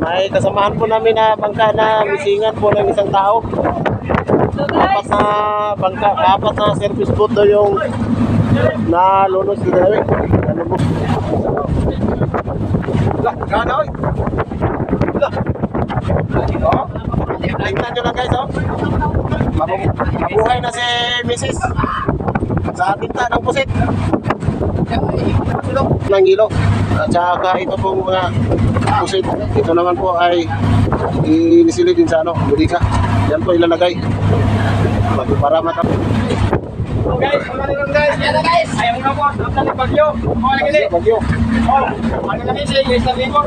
May kasamahan po namin na bangka na misingan po ng isang tao. Apat na bangka, apat na service boat daw yung nalunos dito namin. Ano po? Lah, gana oy. Lah. Tingnan nyo lang guys, oh. Mabuhay na si Mrs. sa tinta ng pusit. Ng ilo. At saka ito pong mga pusit. Ito naman po ay inisilid din sa ano, budika. Yan po ilalagay. Para matap. Guys, guys. Yan guys. Ayaw na po. Ang bagyo. Bagyo. Oh, ano na din siya, guys, na labor.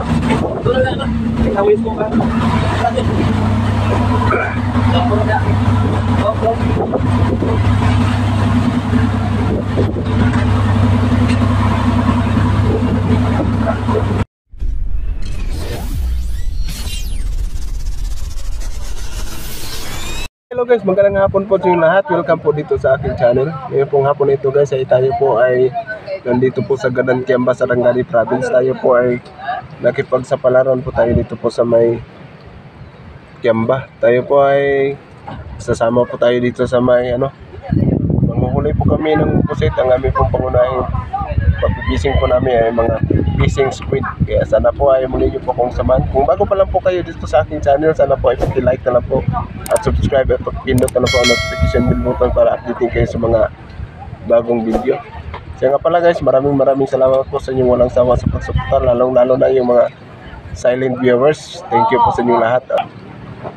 Tuloy na. Ikawin po ba? Hello guys, magandang hapon po sa inyo lahat. Welcome po dito sa aking channel. Ngayon pong hapon ito guys ay tayo po ay nandito po sa Gadan, Kiamba, Sarangani Province. Tayo po ay nakipagsapalaran po tayo dito po sa may Kiamba. Tayo po ay sasama po tayo dito sa may ano, manguhuli po kami ng pusit. Ang aming pong pangunahing pagpipising po namin ay mga fishing squid. Kaya sana po ay muli nyo po kong samahan. Kung bago pa lang po kayo dito sa aking channel, sana po ay pag-like na lang po at subscribe at pag-pindot na lang po ang notification bell button para updating kayo sa mga bagong video. Kaya nga pala guys, maraming salamat po sa inyong walang sawa sa pagsuporta, lalong-lalo na yung mga silent viewers. Thank you po sa inyong lahat.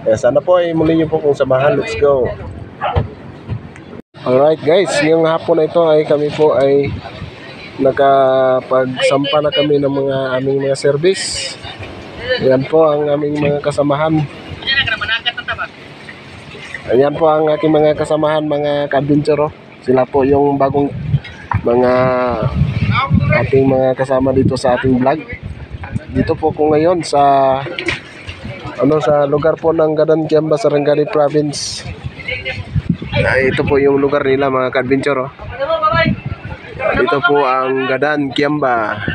Kaya sana po ay muli nyo po kong samahan. Let's go! Alright guys, ngayong hapon na ito ay kami po ay nakapagsampa na kami ng mga aming mga service. Ayan po ang aming mga kasamahan. Ayan po ang aking mga kasamahan, mga ka-adventure. Sila po yung bagong mga ating mga kasama dito sa ating vlog. Dito po ko ngayon sa sa lugar po ng Gadan, Kiamba, Sarangani Province. Ito po yung lugar nila mga ka-adventure. Dito po ang Gadan, Kiamba.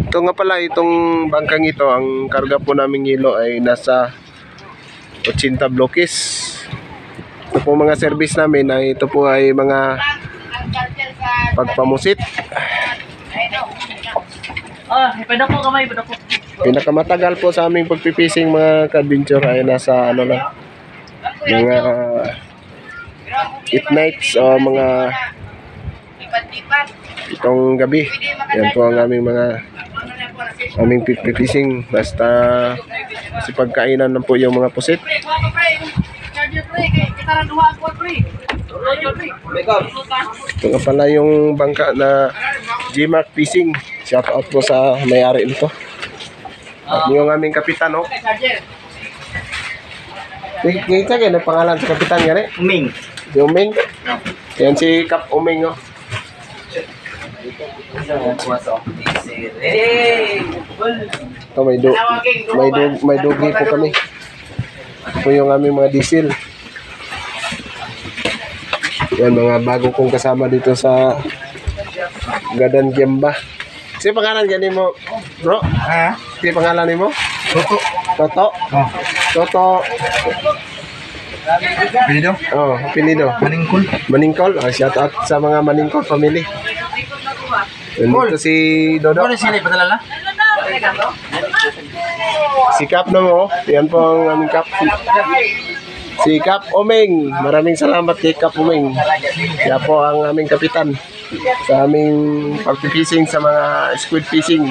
Ito nga pala, itong bangkang ito, ang karga po naming hilo ay nasa 80 blokis. Ito po mga service namin ay ito po ay mga pagpamusit. Pinakamatagal po sa aming pagpipising mga ka-adventure ay nasa ano lang, mga 8 nights o mga itong gabi. Yan po ang aming pipishing. Basta si pagkainan lang po yung mga pusit. Ito nga pala yung bangka na G-Mark Fishing. Shout out po sa may-ari nito. At yung aming kapitan, oh. Kita kayo na pangalan sa kapitan nga rin? Uming. Si Uming? Yan si Kap Uming, oh. Ito may dugi po kami. Ito yung aming mga diesel. Yan mga bago kong kasama dito sa Gadan, Kiamba. Si pangalan gani mo, bro? Ha? Si pangalan ni mo? Toto. Toto? Oh. Toto. Apelido? Oh, apelido. Maningkol. Maningkol. Oh, shout out sa mga Maningkol family. Nandito si Dodo. Ano sila ipadala na? Si Kap na mo. Yan po ang aming Kap. Si Kap Uming. Maraming salamat kay Kap Uming. Kaya po ang aming kapitan sa aming pagpipishing sa mga squid fishing.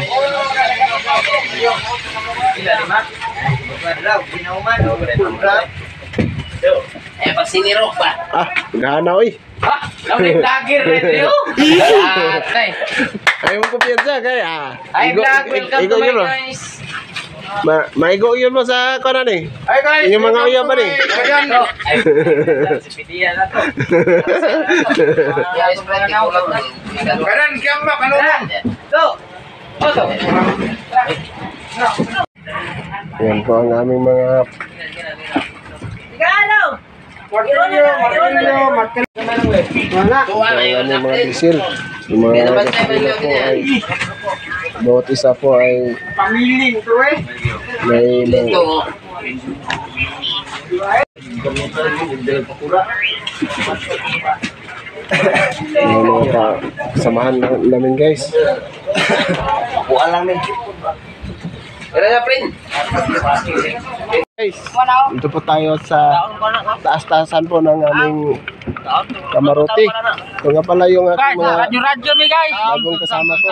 Pag sinirok ba? Ah, gana oy. Kami vlogger rin yun. Ayaw mo kumpiyansa kaya. Hi vlog, welcome to my guys. Maigo yun mo sa kanan eh. Hi guys. Yung mga uya pa rin. Ay, si Pidia na to. Gadan, Kiamba, kanunong. To. Oto. Yan po ang aming mga ang aming mga diesel. Yung mga kasama po ay Bawat isa po ay Pamiling to eh. may mga kasamahan namin guys. Bukan lang din. Kaya na, friend. Guys, dito po tayo sa taas-taasan po ng aming kamarote. Ito nga pala yung aking mga Radyo ni guys. bagong kasama ko.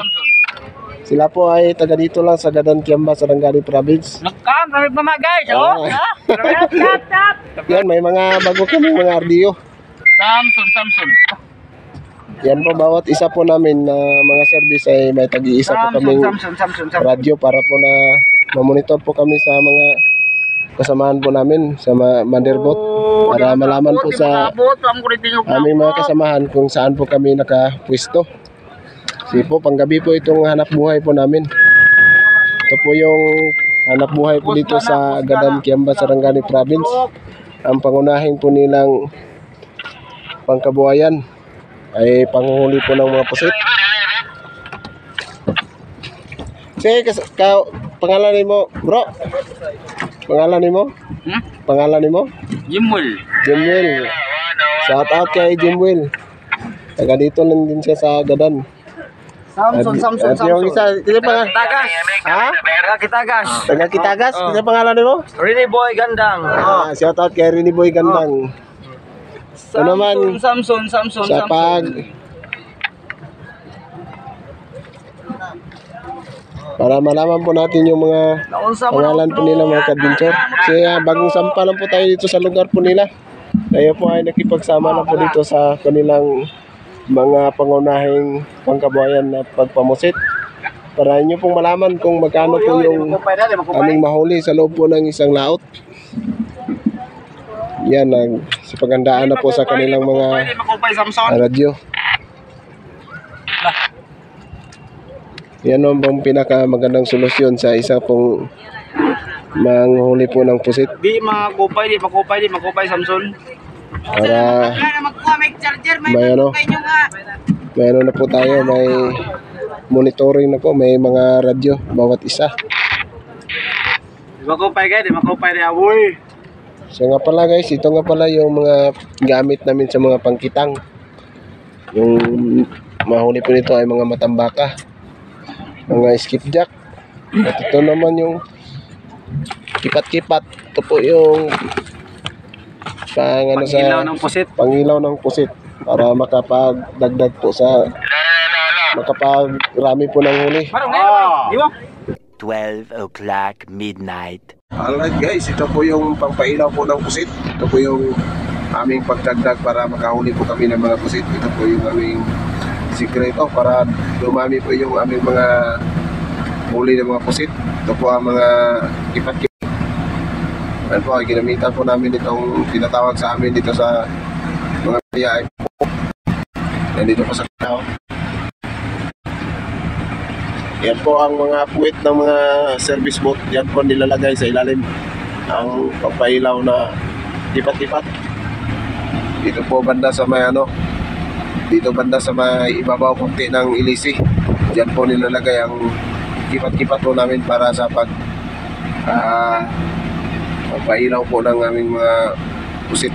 Sila po ay taga dito lang sa Gadan Kiamba, Sarangani Province. Nakam, kami pa mga guys. Oh, Yan, may mga bago kami mga RDO. Samson. Yan po, bawat isa po namin na mga service ay may tag-iisa po kaming Samson. radyo para po na mamonitor po kami sa mga kasamahan po namin sa motherboard para malaman po sa aming mga kasamahan kung saan po kami nakapwesto. Kasi po, panggabi po itong hanap buhay po namin. Ito po yung hanap buhay po dito sa Gadan Kiamba, Sarangani Province. Ang pangunahin po nilang pangkabuhayan ay panghuli po ng mga pusit. Sige, pangalan ni mo, bro. Pangalan ni mo? Pangalan ni mo? Jimwell. Jimwell. Shout out kay Jimwell. Taga dito lang din siya sa Gadan. Samson. At yung isa, sino pangalan? Tagas. Ha? Kitagas. Taga Kitagas? Sino pangalan ni mo? Rini Boy Gandang. Shout out kay Rini Boy Gandang. Ito naman, Samson. sa para malaman po natin yung mga pangalan po nila mga ka-adventure. Kasi bagong sampa lang po tayo dito sa lugar po nila. Tayo po ay nakipagsama na po dito sa kanilang mga pangunahing pangkabuhayan na pagpamusit. Para inyo pong malaman kung magkano po yung aming mahuli sa loob po ng isang laot. Yan, sa paghandaan na po sa kanilang mga radyo. Yan ang bang pinakamagandang solusyon sa isa pong manghuli po ng pusit. Di makupay Samson. Para may ano na po tayo, may monitoring na po, may mga radyo bawat isa. Di makupay di aboy. So nga pala guys, ito nga pala yung mga gamit namin sa mga pangkitang. Yung mahuli po nito ay mga matambaka, mga skipjack. At ito naman yung kipat-kipat. Ito po yung Pangilaw ng pusit. Pangilaw ng pusit para makapagdagdag po sa makapagrami po ng huli. Di ba? 12 o'clock midnight. Alright guys, ito po yung pangpailaw po ng pusit. Ito po yung aming pagdagdag para makahuli po kami ng mga pusit. Ito po yung aming sikreto para dumami po yung aming mga huli ng mga pusit. Ito po ang mga kipat-kipat. Yan po, ay ginamitan po namin itong tinatawag sa amin dito sa mga kaya ay po. Yan dito po sa tao. Yan po ang mga puwit ng mga service boat. Yan po nilalagay sa ilalim ang pagpailaw na tipat-tipat. Dito po banda sa may dito banda sa may ibabaw konti ng ilisi. Yan po nilalagay ang tipat-tipat po namin para sa pagpailaw po ng aming mga pusit.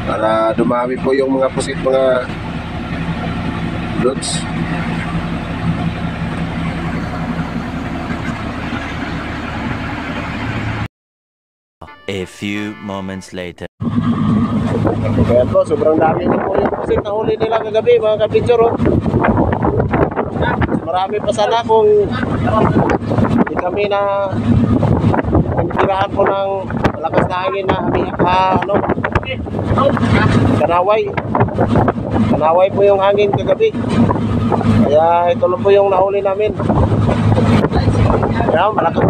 Para dumami po yung mga pusit, mga loads. A few moments later. Kaya po, sobrang dami na po yung pusit na huli nila kagabi mga ka-picture. Marami pa sana kung hindi kami na nagtirahan po ng malakas na hangin na kanaway po yung hangin kagabi. Kaya ito lang po yung nahuli namin. Kaya malakas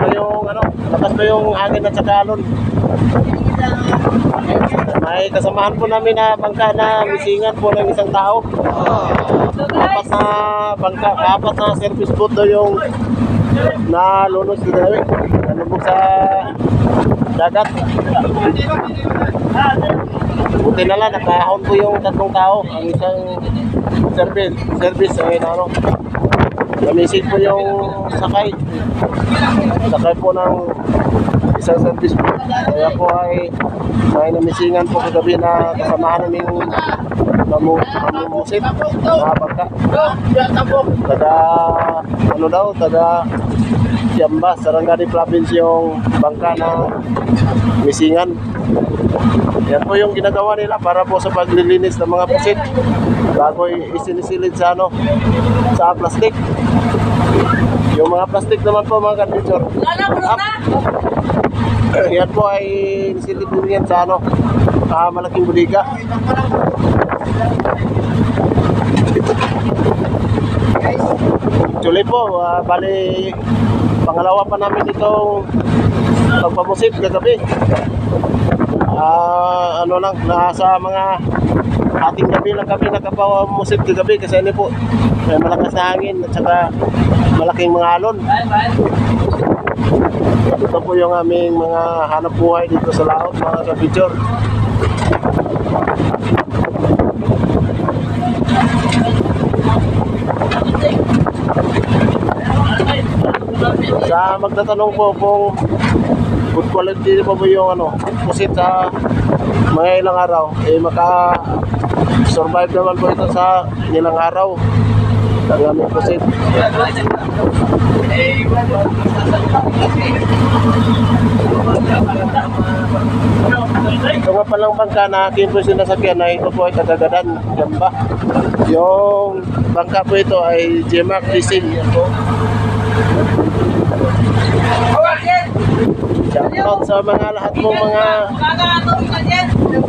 pa yung hangin at saka alon. May kasamahan po namin na bangka na misingan po ng isang tao. Apat na service boat daw yung nalunos dito namin. Nalubog sa dagat. Buti na lang, nakahon po yung tatlong tao. Ang isang service ay namisig po yung sakay. Sakay po ng isang service po. Kaya po ay may namisingan po kagabi na kasamahan naming mamusit na bangka. Taga ano daw, taga Kiamba, Sarangani Province yung bangka na misingan. Yan po yung ginagawa nila para po sa paglilinis ng mga pusit bago isinisilid sa ano, sa plastic. Yung mga plastic naman po mga kandidator, yan po ay nisilid din yan sa ano, malaking budiga. Actually po, bali pangalawa pa namin itong pagpamusit kagabi. Ano lang, nasa mga ating gabi lang kami nakapamusit kagabi kasi ano po, may malakas na hangin at saka malaking mga alon. Ito po yung aming mga hanap buhay dito sa laot mga ka-picture. Sa magtatanong po kung good quality pa po yung ano, pusit sa mga ilang araw, maka-survive naman po ito sa ilang araw ng aming pusit. Ito nga palang bangka na akin po sinasakyan na ito po ay Kagagadan, Kiamba. Yung bangka po ito ay GMAC diesel. Yan po. Shoutout sa mga lahat mong mga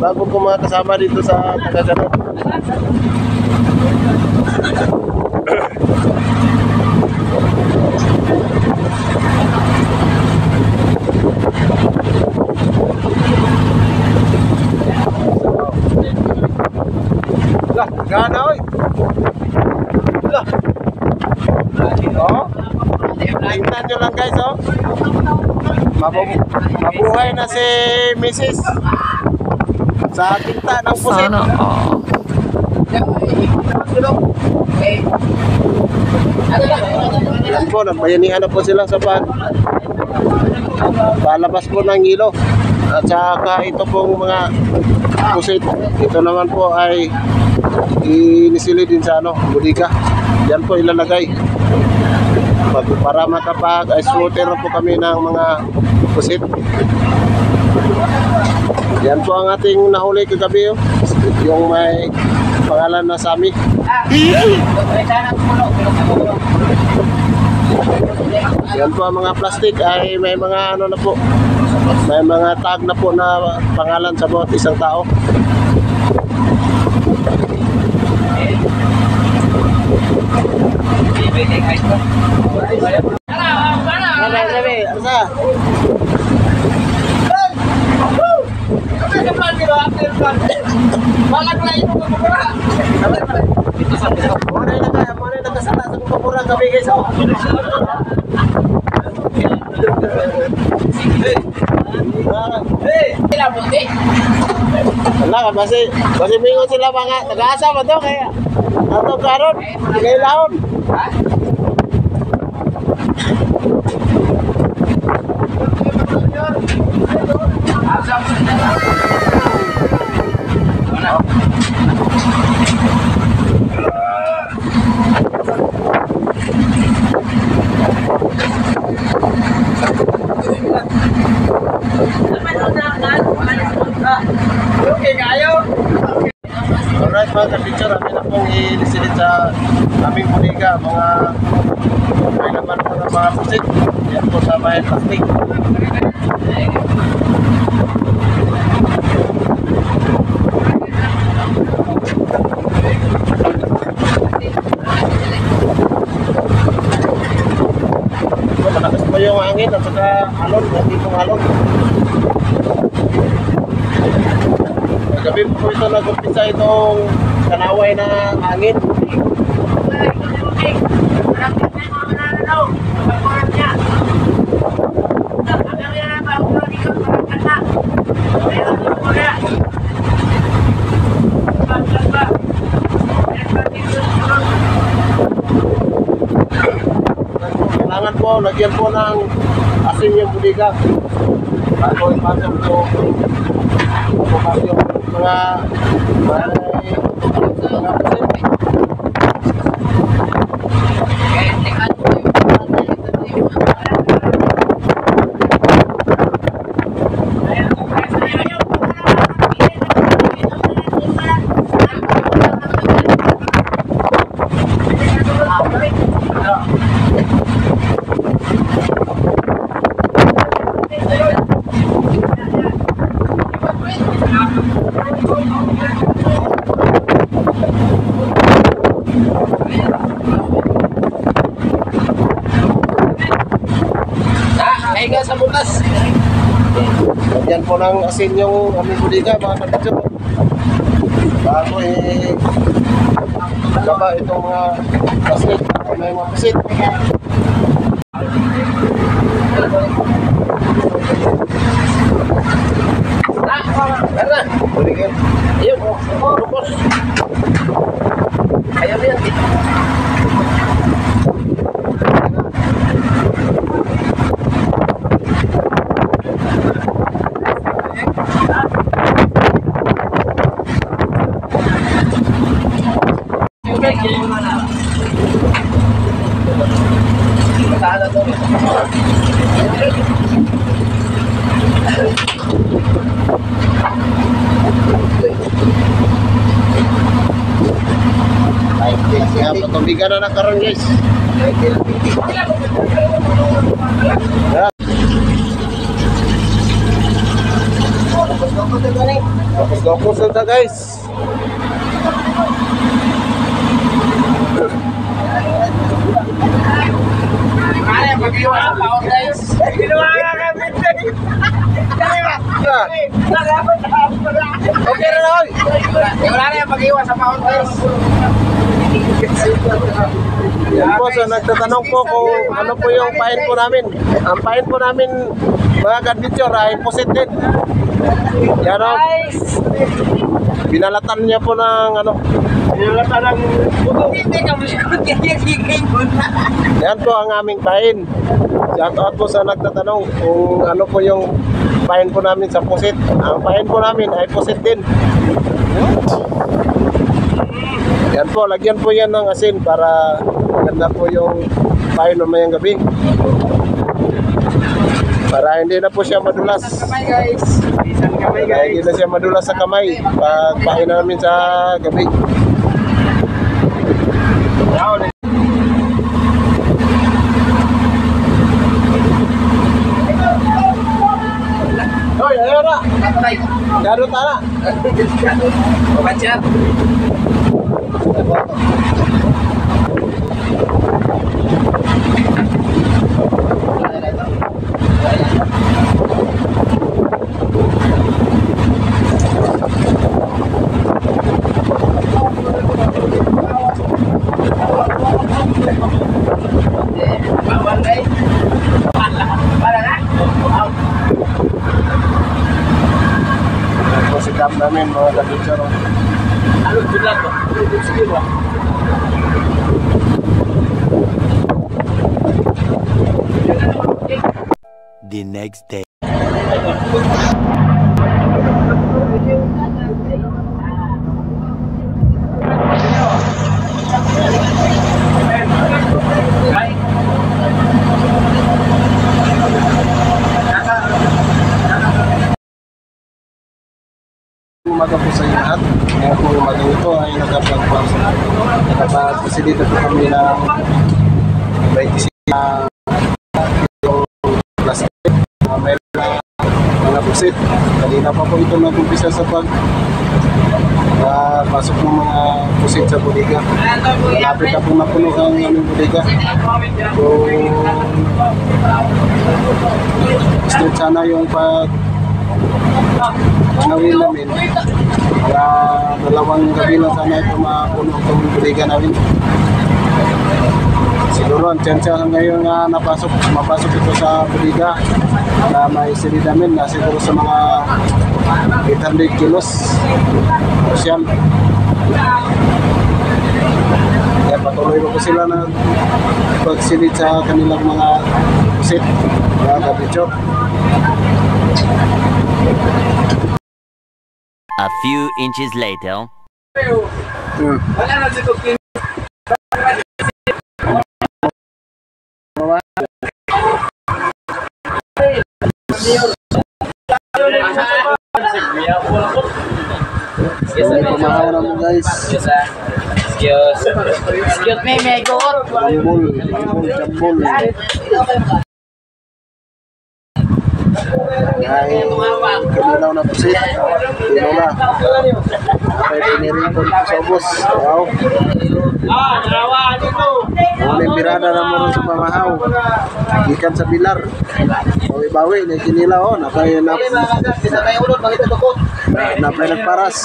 bago kong mga kasama dito sa Kagagadan. Lah, gana oy. Lah. Oh. Tingnan nyo lang guys, oh. Mabuhay na si Mrs. sa tinta ng pusit. Sana all. Yan po, nagbayanihan na po sila sa palabas po ng hilo. At saka ito pong mga pusit, ito naman po ay inisili din sa ano, budiga. Yan po ilalagay para makapag-ice water na po kami ng mga pusit. Yan po ang ating nahuli kagabi, yung may pangalan na Sami. Yan po ang mga plastic ay may mga ano na po, may mga tag na po na pangalan sa bawat isang tao. Sabi, asa? Muna yung nakasala sa kumapura kami guys. Wala ka, basi mingon sila mga nag-aasa ba to kaya ato karon, ilailahon. Alright mga ka-picture, amin na pong ilisilid sa aming budiga, mga may naman po ng mga pusit. Yan po sa may plastic. Malakas po yung hangin at saka alon, hindi pong alon. Gabi po ito nag-umpisa itong kanaway na hangin. po, lagyan po ng asin yung budiga. Bago ipasok po bukas yung mga pusit. Kaya sa butas. Lagyan po ng asin yung aming budiga mga kapatid. Bago gaba itong mga pasit. May mga pasit. Karena. Budiga. Ayun, rupos. Ayaw yan. Kaya patubigan na karon guys. Tapos na guys. Kaya mag-iwa sa paon guys. Ginawa ka kami. Okay na lang. Wala na yung mag-iwa sa paon guys. Yan po, so nagtatanong po kung ano po yung pain po namin. Ang pain po namin mga kadbitsyor ay pusit din. Yan o. Binalatan niya po ng ano. Binalatan ng buto. Hindi ka masyakot kaya mo na. Yan po ang aming pain. Shout out po sa nagtatanong kung ano po yung pain po namin sa pusit. Ang pain po namin ay pusit din. Yan po, lagyan po yan ng asin para maganda po yung pain mamayang gabi. Para hindi na po siya madulas. Kamay guys. Isang kamay Kaya hindi na siya madulas sa kamay pag pain namin sa gabi. Hoy, ayun na. Garo tara. Pabachat. Bawal guys. Para na. Yan po si Cam namin mga kaditsyor. Ano julat ba? Sige ba? The next day. Umaga po sa inyo lahat. Ngayon po umaga ito ay nakapag-fasilita po kami ng 26 yung plastic. Mayroon na mga pusit. Kanina pa po ito nag-umpisa sa pasok ng mga pusit sa bodega. Malapit na po napuno ang aming bodega. So, straight sana yung nawin namin. Kaya dalawang gabi lang sana ito mapuno itong bodega namin. Siguro ang tsansya ngayon na mapasok ito sa bodega na may silid namin na siguro sa mga 800 kilos. Yan patuloy pa po sila na pagsilid sa kanilang mga pusit, mga kabidyo. A few inches later. Wala na si Tukin. Pamahaw na mo guys. Excuse me, may go. Jambol. Ay, kanilaw na pusit. Tinola. Ay, piniripon sa ubos. Wow. May birada na mo rin sa pamahaw. Ikan sa bilar. Bawi-bawi, na kinilaw. Napay nagparas.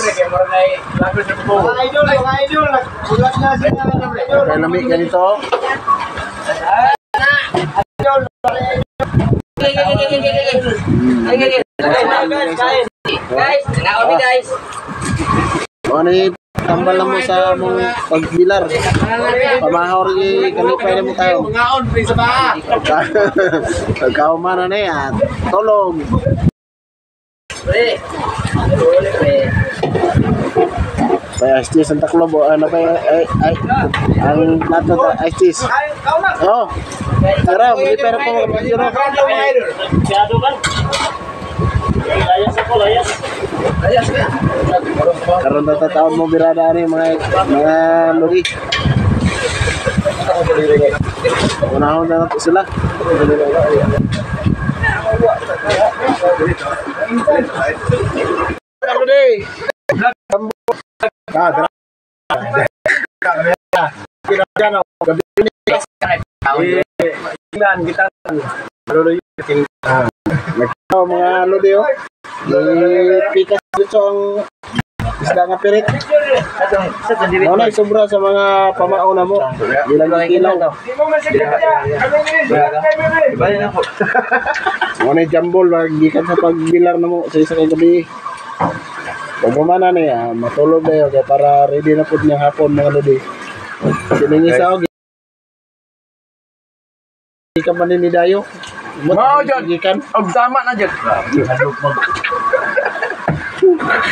Napay lamig ganito. Guys. Ano yung tambal na mo sa mong pagbilar? Pamahaw rin kalipay na mo tayo. Pagkaumana na yan. Tulog. Kaya ice cheese ang taklob o ano pa ang plato ta ice cheese. Oh. Tara, muli pera po mga pagkiro. Karon tatawon mo birada ani mga lugi. Unahon na nato sila. Mga lodi oh. Pikas dito ang isda nga pirik. Wala sobra sa mga pamauna mo. Ilang kilaw. Wala jambol gikan sa pagbilar na mo sa isa ka gabi. Pag umana na ya, matulog na yun para ready na po niyang hapon mga lodi. Siningi sa og. Ika man ni dayo. Mao jud gikan. og tama na jud.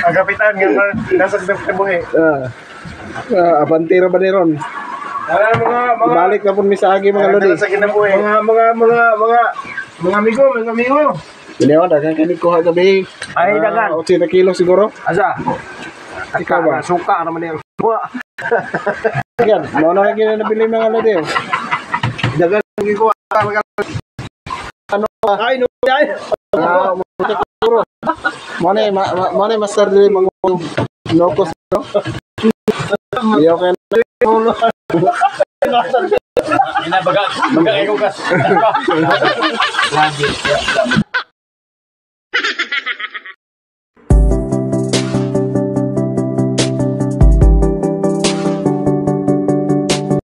Ang kapitan nga nasa buhi. Abantira ba ni ron? Mga Balik na po mi sa agi mga lodi. sa kinabuhi. Mga amigo. Dili ako dagan kani kuha gabi. Ay, dagan. 80 kilo siguro. Asa? Ikaw ba? Suka naman yung buha. Yan, mo na lagi na nabili mga lodi. Dagan lagi ko. Ano pa? Ay, no. Ay. Siguro. Mo na master dili mga locos no. Iyo kan. Baga ikaw kas.